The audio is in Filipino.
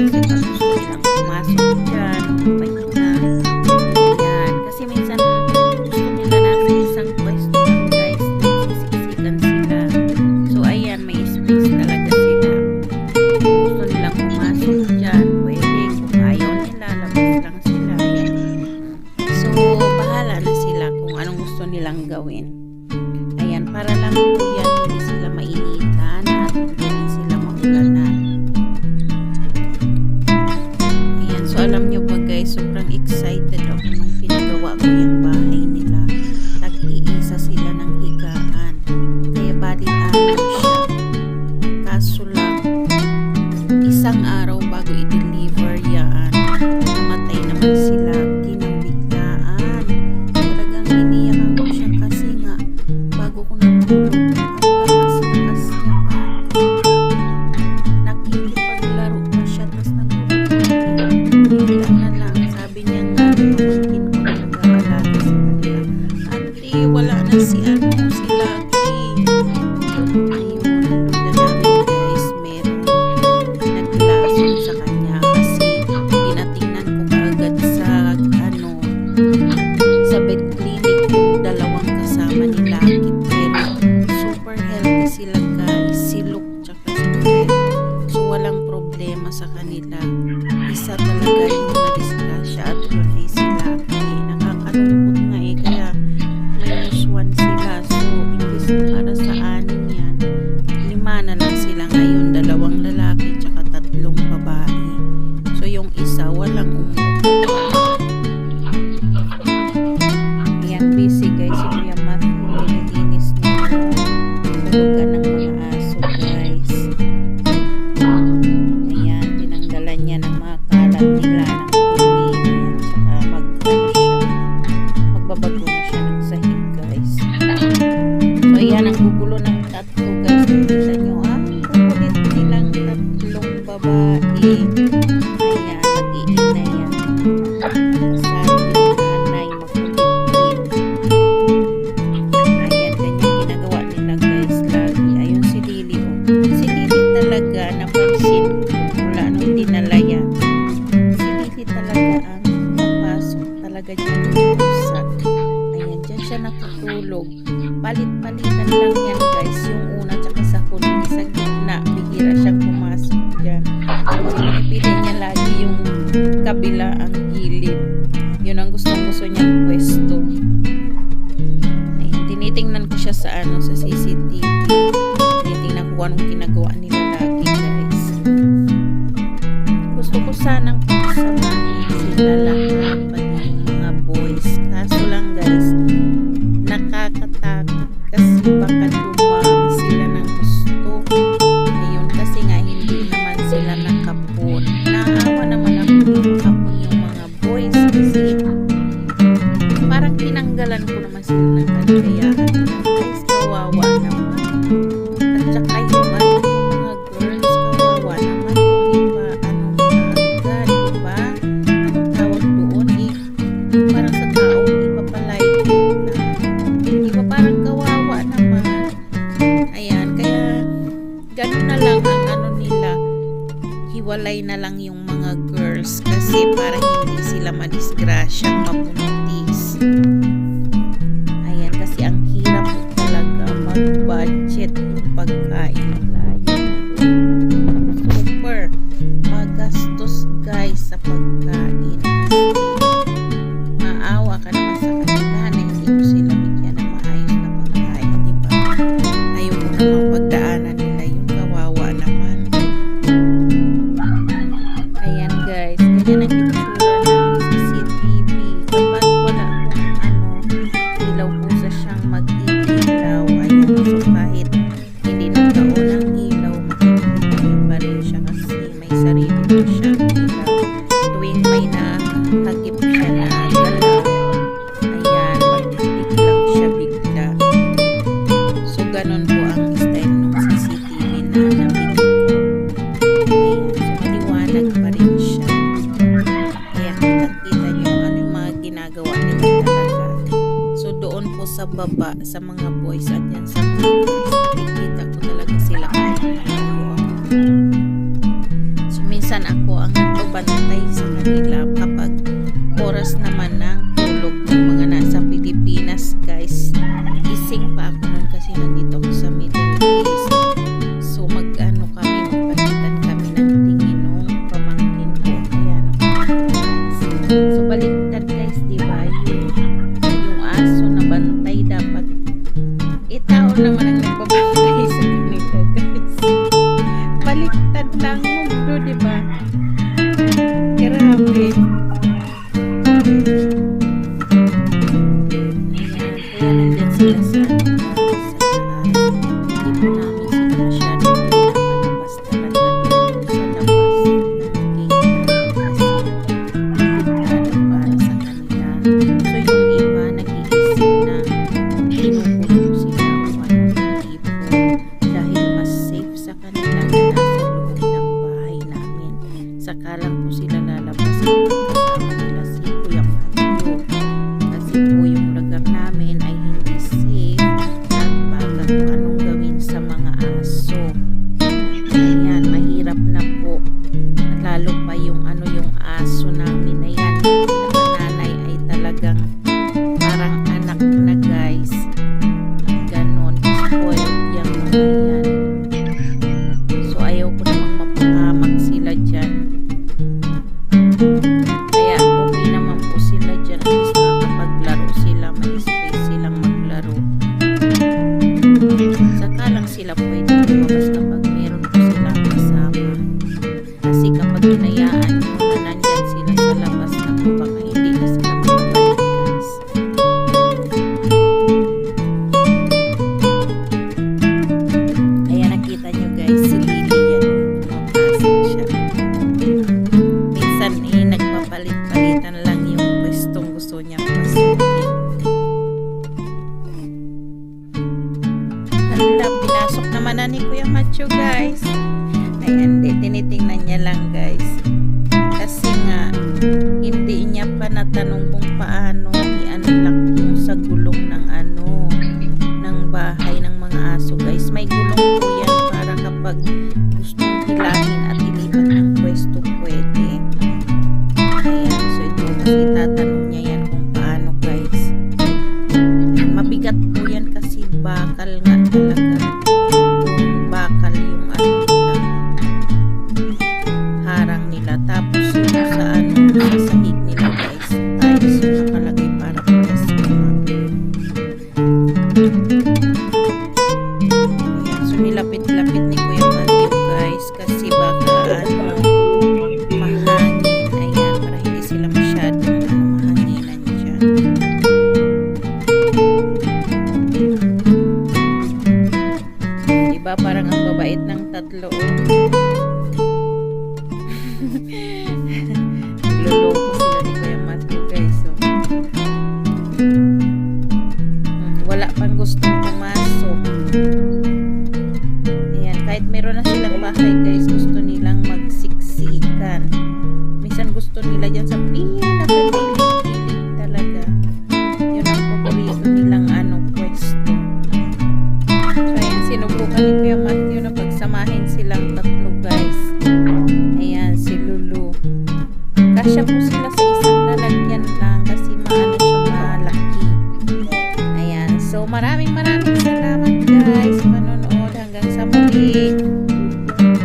kasi pag gusto nilang pumasok dyan, pahinga. Ayan, kasi minsan gusto nila nasa isang pwesto lang guys, nagsisiksikan sila. So ayan, may space talaga sila. Kung gusto nilang pumasok dyan, pwede. Kung ayaw nila, labas lang sila. Ayan. So bahala na sila kung anong gusto nilang gawin. Ayan, para lang po yan, hindi sila mainitan at hindi rin sila maulanan. Ayan, so alam nyo ba guys, sobrang excited ako nung pinagawa ko yung bahay nila. Nag-iisa sila ng higaan. Kaya bali-araw siya. Kaso lang, isang araw bago i-deliver yan, namatay naman sila. Kinambiglaan. Talagang iniyak ako siya kasi nga, bago ko natulog, ang lakas-lakas niya pa. Nakikipaglaro pa siya, tapos nagtulog na lang. Sabi niya nga, pamangkin ko na nag-aalaga sa kanila. Auntie, wala na si si Lucky. Ayun, nandun na namin guys, meron naglason sa kanya kasi tinatingnan ko kaagad sa vet clinic yung dalawang kasama ni Lucky, pero super healthy sila guys, si Luke tsaka si Fred. So walang problema sa kanila. Isa talaga yung na-disgrasya at yun ay si Lucky. Nakakalungkot nga kaya -1 sila. So imbis na para sa 6 yan, 5 na lang sila ngayon, 2 lalaki tsaka 3 babae. So yung isa walang Ayan, busy guys. Si Kuya Matthew, nililinis niya dalugan ng mga aso guys. Ayan, tinanggalan niya ng mga kalat nila ng dumi. Ayan, saka magbabago na siya ng sahig guys. So ayan, ang gugulo ng tatlo guys. Nakita nyo, ang kukulit nilang 3 babae. Ayan, mag-iinay yan. Kasama yung nanay, makulit din. Ayan, ganyan ginagawa nila guys lagi. Ayun si Lily, oh. Si Lily talaga, napansin ko mula nung dinala yan. Si Lily talaga ang papasok talaga dyan yung pusa. Ayan, dyan siya natutulog. Palit-palitan lang yan guys. Yung una tsaka sa huli, sa gitna, bihira siyang pumasok dyan. Pinipili niya lagi yung kabila, ang gilid. Yun ang gustong-gusto niyang pwesto. Ayan, tinitingnan ko siya sa sa CCTV. Tinitingnan ko anong ginagawa nila lagi guys. Gusto ko sanang pagsamahin sila lahat, pati yung mga boys. Kaso lang guys, nakakatakot kasi baka dumami sila ng gusto. Ayun, kasi nga hindi naman sila nakapon. Naawa naman ako nakapon yung mga boys kasi parang tinanggalan ko naman sila ng kaligayahan nila guys. Kawawa naman. At saka yung mga girls, kawawa naman kung iba agad, diba? Anong tawag doon parang sa tao ipapalike na, diba, parang kawawa naman. Ayan, kaya ganun na lang ang nila, hiwalay na lang yung mga girls kasi para hindi sila madisgrasyang mabuntis. Ayan, kasi ang hirap talaga mag-budget yung pagkain nila. Super magastos guys sa pagkain. Maawa ka naman sa kanila na hindi mo sila bigyan ng maayos na pagkain, diba? Ayaw mo naman pagdaanan nila yung kawawa naman. Ayan guys, ganyan ang itsura ng CCTV. Kapag wala kung ilaw pusa siyang mag-ilaw. Ayan, so kahit hindi nagkaon ang ilaw, makikita niyo pa rin siya kasi may sarili po siyang ilaw. Tuwing may nahagip siya na galaw, ayan, magtitik lang siya bigla. So ganun po ang style ng CCTV na nabili ko. Ayan, so maliwanag pa rin siya. Kaya kitang-kita nyo yung mga ginagawa nila talaga. So doon po sa baba, sa mga boys at yan sa mga girls, nakikita ko talaga sila kahit nakakuha. So minsan ako ang nagbabantay sa kanila kapag oras naman ng tulog ng mga nasa Pilipinas, guys. Gising pa ako nun kasi nandito ako sa Middle East. So magpagitan kami ng tingin nung pamangkin ko. Ayan, guys. So baliktad, guys, diba? Yung aso na bantay dapat tao naman ang nagbabantay sa kanila, guys. Baliktad lang mundo, diba? Grabe. Kaya nandyan sila sa taas. Hindi po namin sila masyadong pinapalabas talaga dito sa labas ng gate kasi delikado para sa kanila. So yung iba nag-iisip na kinukulong sila o hindi po dahil mas safe sa kanila na nasa loob ng bahay namin. Saka lang po sila lalabas kapag kasama nila si Kuya Matthew. Kasi po yung lugar namin ay hindi safe at baka kung anong gawin sa mga aso. Ayan, mahirap na po. At lalo pa yung aso namin na yan. Yung pinakananay ay talagang parang anak na, guys. Ganon, spoiled yung mga yan. So ayaw ko namang mapahamak sila dyan. Kaya okay naman po sila dyan. At least nakakapaglaro sila. May space silang maglaro. Saka lang sila pwede lumabas kapag meron po silang kasama. Kasi kapag hinayaan nyo na nandyan sila sa labas na po, baka hindi na sila makabalik, guys. Kaya nakita nyo, guys, si Lily yan. Pumapasok siya. Minsan nagpapalit-palitan lang yung pwestong gusto niyang pasukin. Hala, pinasok naman na ni Kuya Matthew, guys. Ayan, tinitingnan niya lang, guys. Kasi nga, hindi niya pa natanong kung paano i-unlock yung sa gulong ng ng bahay ng mga aso, guys. May gulong po yan para kapag gustong hilahin at ilipat ng pwesto, pwede. Ayan, so ito kasi tatanong niya yan kung paano, guys. Mabigat po yan kasi bakal nga talaga. Yung bakal yung nila, harang nila. Tapos yung sa sa sahig nila, guys, tiles yung nakalagay para pwesto. Ayan, so nilapit-lapit ni Kuya Matthew, guys, kasi baka mahangin. Ayan, para hindi sila masyadong mahanginan dyan. Diba parang ang babait ng tatlo, nagloloko sila ni Kuya Matthew, guys. So, wala pang gustong pumasok. Ayan, kahit meron na silang bahay, guys, gusto nilang magsiksikan. Minsan gusto nila dyan sa pinakagilid-gilid talaga. Yun ang paborito nilang pwesto. So ayan, sinubukan ni Kuya Matthew na pagsamahin silang tatlo, guys. Ayan, si Lulu. Kasya po sila sa isa